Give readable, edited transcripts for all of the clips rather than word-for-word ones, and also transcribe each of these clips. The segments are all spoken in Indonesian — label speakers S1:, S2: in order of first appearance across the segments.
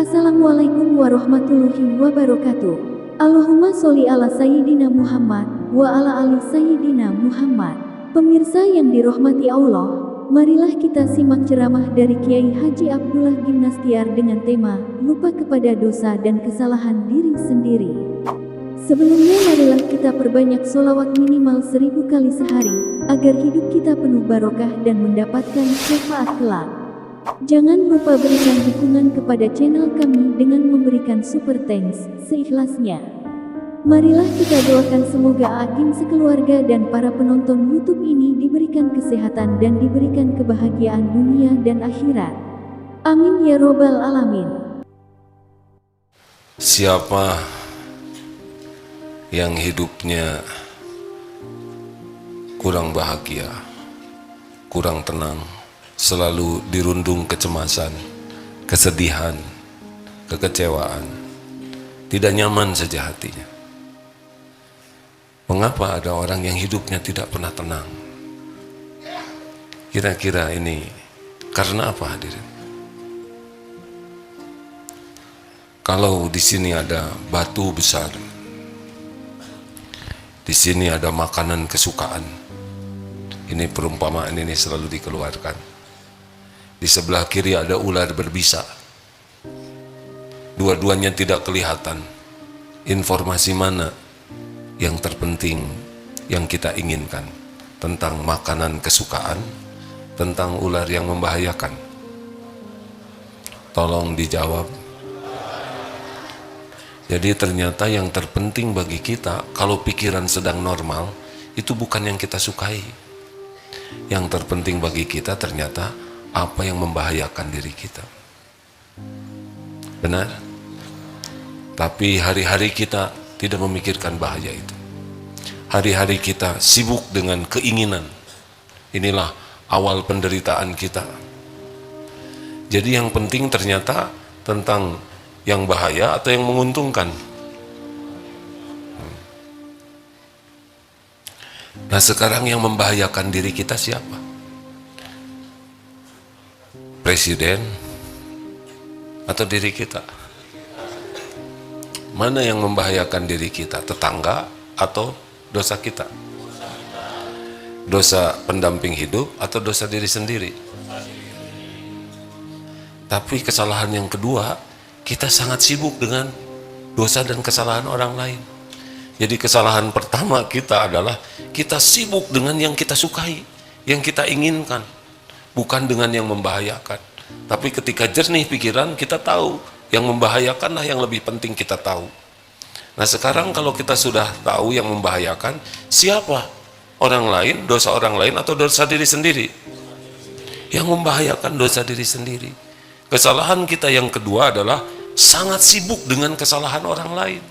S1: Assalamualaikum warahmatullahi wabarakatuh. Allahumma sholli ala Sayyidina Muhammad wa ala ali Sayyidina Muhammad. Pemirsa yang dirahmati Allah, marilah kita simak ceramah dari Kiai Haji Abdullah Gimnastiar dengan tema lupa kepada dosa dan kesalahan diri sendiri. Sebelumnya marilah kita perbanyak sholawat minimal 1000 kali sehari, agar hidup kita penuh barokah dan mendapatkan syafaat kelak. Jangan lupa berikan dukungan kepada channel kami dengan memberikan super thanks seikhlasnya. Marilah kita doakan semoga Agim sekeluarga dan para penonton YouTube ini diberikan kesehatan dan diberikan kebahagiaan dunia dan akhirat. Amin ya robbal alamin.
S2: Siapa yang hidupnya kurang bahagia, kurang tenang, selalu dirundung kecemasan, kesedihan, kekecewaan, tidak nyaman saja hatinya. Mengapa ada orang yang hidupnya tidak pernah tenang? Kira-kira ini karena apa, hadirin? Kalau di sini ada batu besar, di sini ada makanan kesukaan, ini perumpamaan ini selalu dikeluarkan. Di sebelah kiri ada ular berbisa. Dua-duanya tidak kelihatan. Informasi mana yang terpenting yang kita inginkan? Tentang makanan kesukaan, tentang ular yang membahayakan? Tolong dijawab. Jadi ternyata yang terpenting bagi kita, kalau pikiran sedang normal, itu bukan yang kita sukai. Yang terpenting bagi kita ternyata apa yang membahayakan diri kita. Benar? Tapi hari-hari kita tidak memikirkan bahaya itu. Hari-hari kita sibuk dengan keinginan. Inilah awal penderitaan kita. Jadi yang penting ternyata tentang yang bahaya atau yang menguntungkan. Nah, sekarang yang membahayakan diri kita siapa? Presiden atau diri kita? Mana yang membahayakan diri kita? Tetangga atau dosa kita? Dosa pendamping hidup atau dosa diri sendiri? Tapi kesalahan yang kedua, kita sangat sibuk dengan dosa dan kesalahan orang lain. Jadi kesalahan pertama kita adalah kita sibuk dengan yang kita sukai, yang kita inginkan, bukan dengan yang membahayakan. Tapi ketika jernih pikiran, kita tahu yang membahayakanlah yang lebih penting kita tahu. Nah, sekarang kalau kita sudah tahu yang membahayakan, siapa? Orang lain, dosa orang lain, atau dosa diri sendiri? Yang membahayakan dosa diri sendiri. Kesalahan kita yang kedua adalah sangat sibuk dengan kesalahan orang lain,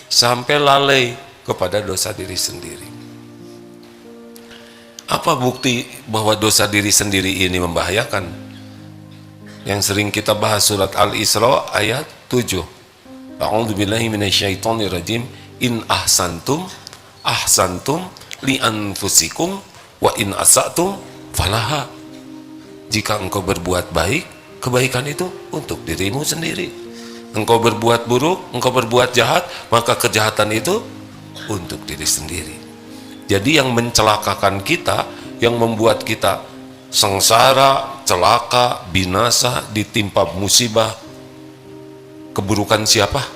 S2: sampai lalai kepada dosa diri sendiri. Apa bukti bahwa dosa diri sendiri ini membahayakan? Yang sering kita bahas surat Al-Isra ayat 7. A'udzubillahi minasyaitonirrajim. In ahsantum li anfusikum wa in asatum falaha. Jika engkau berbuat baik, kebaikan itu untuk dirimu sendiri. Engkau berbuat buruk, engkau berbuat jahat, maka kejahatan itu untuk diri sendiri. Jadi yang mencelakakan kita, yang membuat kita sengsara, celaka, binasa, ditimpa musibah, keburukan siapa?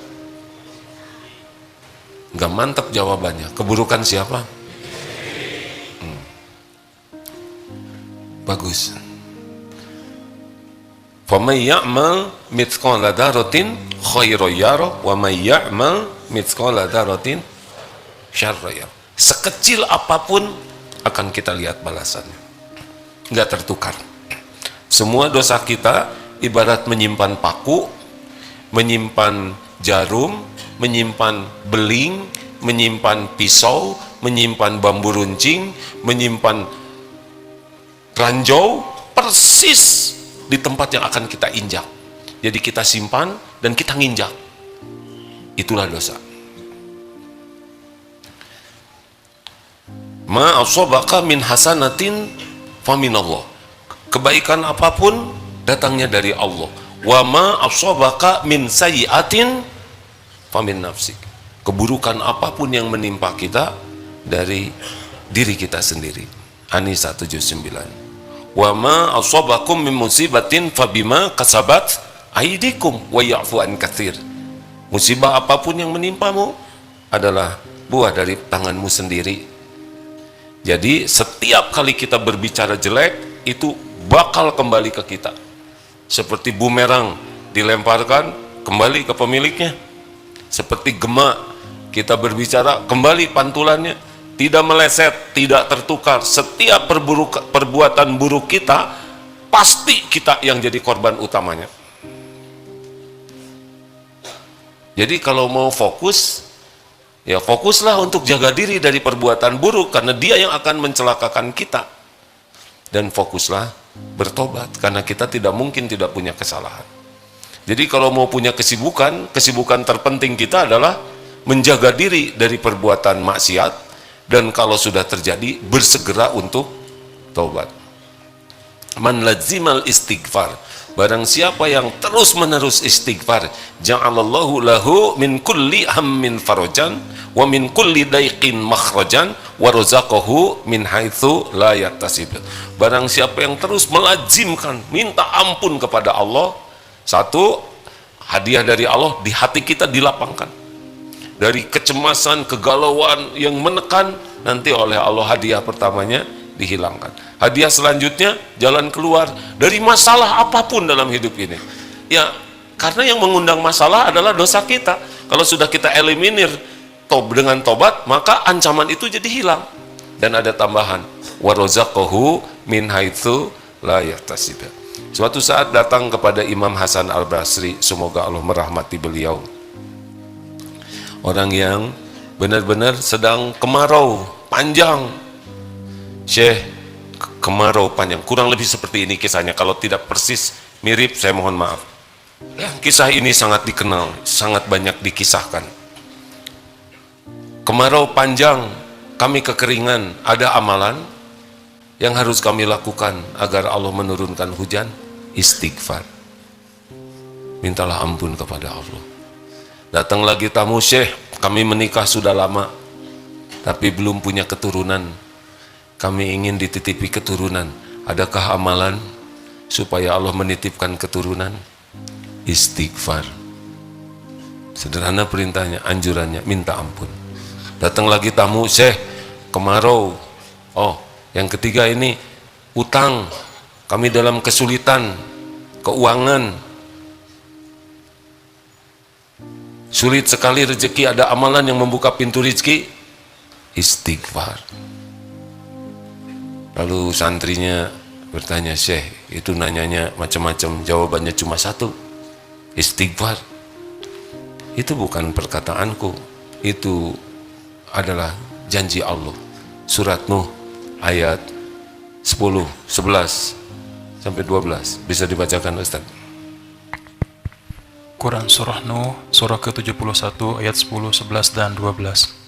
S2: Gak mantap jawabannya. Keburukan siapa? Bagus. فَمَنْ يَعْمَلْ مِثْقَالَ ذَرَّةٍ خَيْرًا يَرَهُ وَمَنْ يَعْمَلْ مِثْقَالَ ذَرَّةٍ شَرًّا يَرَهُ. Sekecil apapun akan kita lihat balasannya, nggak tertukar. Semua dosa kita ibarat menyimpan paku, menyimpan jarum, menyimpan beling, menyimpan pisau, menyimpan bambu runcing, menyimpan ranjau, persis di tempat yang akan kita injak. Jadi kita simpan dan kita nginjak. Itulah dosa. Ma asabaka min hasanatin faminallah. Kebaikan apapun datangnya dari Allah. Wa ma asabaka min sayyi'atin famin nafsik. Keburukan apapun yang menimpa kita dari diri kita sendiri. An-Nisa 79. Wa ma asabakum min musibatin fabima kasabat aydikum wa ya'fu an katsir. Musibah apapun yang menimpamu adalah buah dari tanganmu sendiri. Jadi setiap kali kita berbicara jelek itu bakal kembali ke kita. Seperti bumerang dilemparkan kembali ke pemiliknya. Seperti gema, kita berbicara kembali pantulannya, tidak meleset, tidak tertukar. Setiap perbuatan buruk kita pasti kita yang jadi korban utamanya. Jadi kalau mau fokus, ya fokuslah untuk jaga diri dari perbuatan buruk, karena dia yang akan mencelakakan kita. Dan fokuslah bertobat, karena kita tidak mungkin tidak punya kesalahan. Jadi kalau mau punya kesibukan terpenting kita adalah menjaga diri dari perbuatan maksiat, dan kalau sudah terjadi bersegera untuk taubat. Man lazimal istighfar, barang siapa yang terus menerus istighfar, ja'alallahu lahu min kulli hammin farajan wa min kulli daiqin makhrajan wa razaqahu min haitsu la yahtasib. Barang siapa yang terus melazimkan minta ampun kepada Allah, satu, hadiah dari Allah di hati kita dilapangkan. Dari kecemasan, kegalauan yang menekan, nanti oleh Allah hadiah pertamanya dihilangkan. Hadiah selanjutnya, jalan keluar dari masalah apapun dalam hidup ini. Ya, karena yang mengundang masalah adalah dosa kita. Kalau sudah kita eliminir dengan tobat, maka ancaman itu jadi hilang. Dan ada tambahan, wa razaqahu min haitsu la yahtasib. Suatu saat datang kepada Imam Hasan Al-Basri, semoga Allah merahmati beliau, orang yang benar-benar sedang kemarau panjang. Syekh, kemarau panjang, kurang lebih seperti ini kisahnya. Kalau tidak persis mirip, saya mohon maaf. Ya, kisah ini sangat dikenal, sangat banyak dikisahkan. Kemarau panjang, kami kekeringan, ada amalan yang harus kami lakukan agar Allah menurunkan hujan. Istighfar, mintalah ampun kepada Allah. Datang lagi tamu, Syekh, kami menikah sudah lama tapi belum punya keturunan, kami ingin dititipi keturunan, adakah amalan supaya Allah menitipkan keturunan? Istighfar. Sederhana perintahnya, anjurannya, minta ampun. Datang lagi tamu, Syekh, kemarau. Oh, yang ketiga ini utang, kami dalam kesulitan keuangan, sulit sekali rezeki, ada amalan yang membuka pintu rezeki? Istighfar. Lalu santrinya bertanya, Syekh, itu nanyanya macam-macam, jawabannya cuma satu, istighfar. Itu bukan perkataanku, itu adalah janji Allah. Surat Nuh ayat 10, 11 sampai 12. Bisa dibacakan, Ustaz?
S3: Quran Surah Nuh, surah ke-71 ayat 10, 11 dan 12.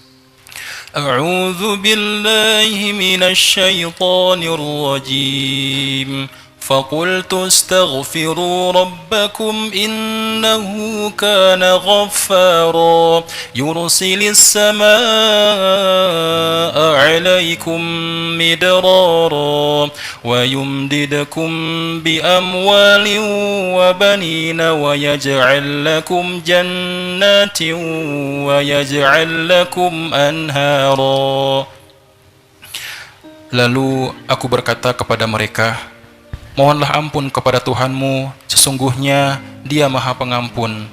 S3: A'udzu billahi minasy syaithanir rajim. فقلت استغفروا ربكم إنه كان غفارا يرسل السماء عليكم مدرارا ويمددكم بأموال وبنين ويجعل لكم جنات ويجعل لكم أنهارا. Lalu aku berkata kepada mereka, mohonlah ampun kepada Tuhanmu, sesungguhnya Dia Maha Pengampun.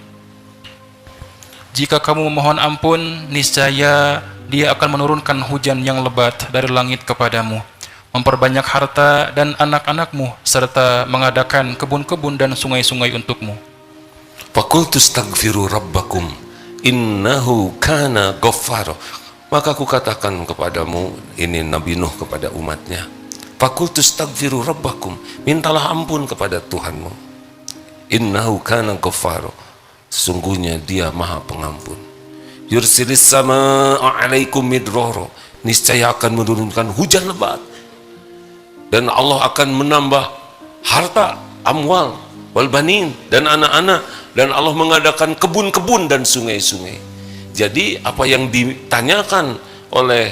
S3: Jika kamu memohon ampun, niscaya Dia akan menurunkan hujan yang lebat dari langit kepadamu, memperbanyak harta dan anak-anakmu, serta mengadakan kebun-kebun dan sungai-sungai untukmu.
S2: Faqultu astaghfiru rabbakum innahu kana ghaffara. Maka aku katakan kepadamu, ini Nabi Nuh kepada umatnya, Faqultu astaghfiru rabbakum, mintalah ampun kepada Tuhanmu. Innahu kana ghaffara, sesungguhnya Dia Maha Pengampun. Yursilis samaa'a 'alaikum midrara, niscaya akan menurunkan hujan lebat. Dan Allah akan menambah harta, amwal, wal banin, dan anak-anak, dan Allah mengadakan kebun-kebun dan sungai-sungai. Jadi apa yang ditanyakan oleh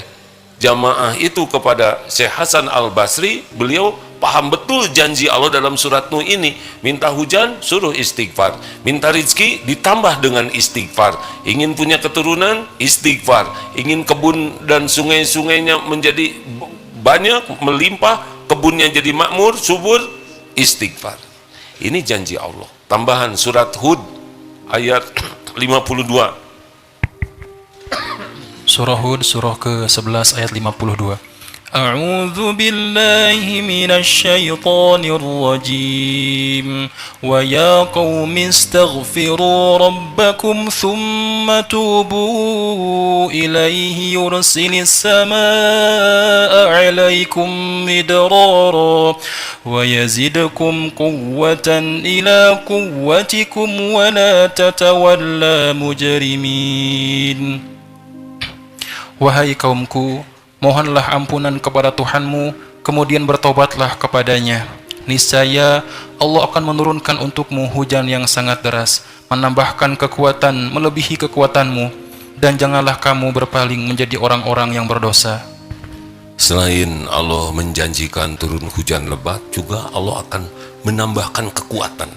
S2: jamaah itu kepada Syekh Hasan Al-Basri, beliau paham betul janji Allah dalam surat Nuh ini. Minta hujan, suruh istighfar. Minta rizki, ditambah dengan istighfar. Ingin punya keturunan, istighfar. Ingin kebun dan sungai-sungainya menjadi banyak, melimpah, kebunnya jadi makmur, subur, istighfar. Ini janji Allah. Tambahan surat Hud ayat 52.
S3: Surah Hud, surah ke-11 ayat 52. A'udzu billahi minasy syaithanir rajim. Wa ya qaumi astaghfiru rabbakum thumma tubu ilaihi yursilis samaa'a 'alaikum midrara wa yazidkum quwwatan ila quwwatikum wa la tatawalla mujrimin. Wahai kaumku, mohonlah ampunan kepada Tuhanmu, kemudian bertobatlah kepadanya. Niscaya Allah akan menurunkan untukmu hujan yang sangat deras, menambahkan kekuatan melebihi kekuatanmu, dan janganlah kamu berpaling menjadi orang-orang yang berdosa.
S2: Selain Allah menjanjikan turun hujan lebat, juga Allah akan menambahkan kekuatan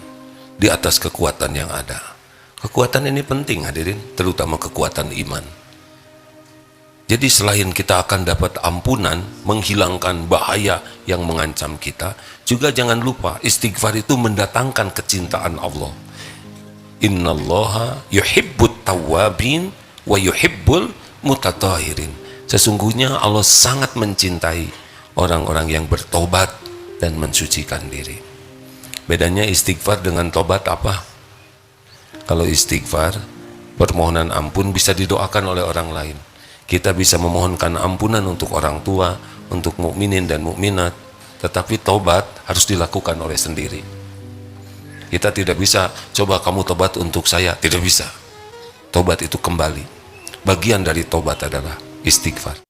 S2: di atas kekuatan yang ada. Kekuatan ini penting hadirin, terutama kekuatan iman. Jadi selain kita akan dapat ampunan, menghilangkan bahaya yang mengancam kita, juga jangan lupa istighfar itu mendatangkan kecintaan Allah. Innallaha yuhibbut tawwabin wa yuhibbul mutatahhirin. Sesungguhnya Allah sangat mencintai orang-orang yang bertobat dan mensucikan diri. Bedanya istighfar dengan tobat apa? Kalau istighfar, permohonan ampun bisa didoakan oleh orang lain. Kita bisa memohonkan ampunan untuk orang tua, untuk mukminin dan mukminat, tetapi tobat harus dilakukan oleh sendiri. Kita tidak bisa, coba kamu tobat untuk saya, tidak bisa. Tobat itu kembali. Bagian dari tobat adalah istighfar.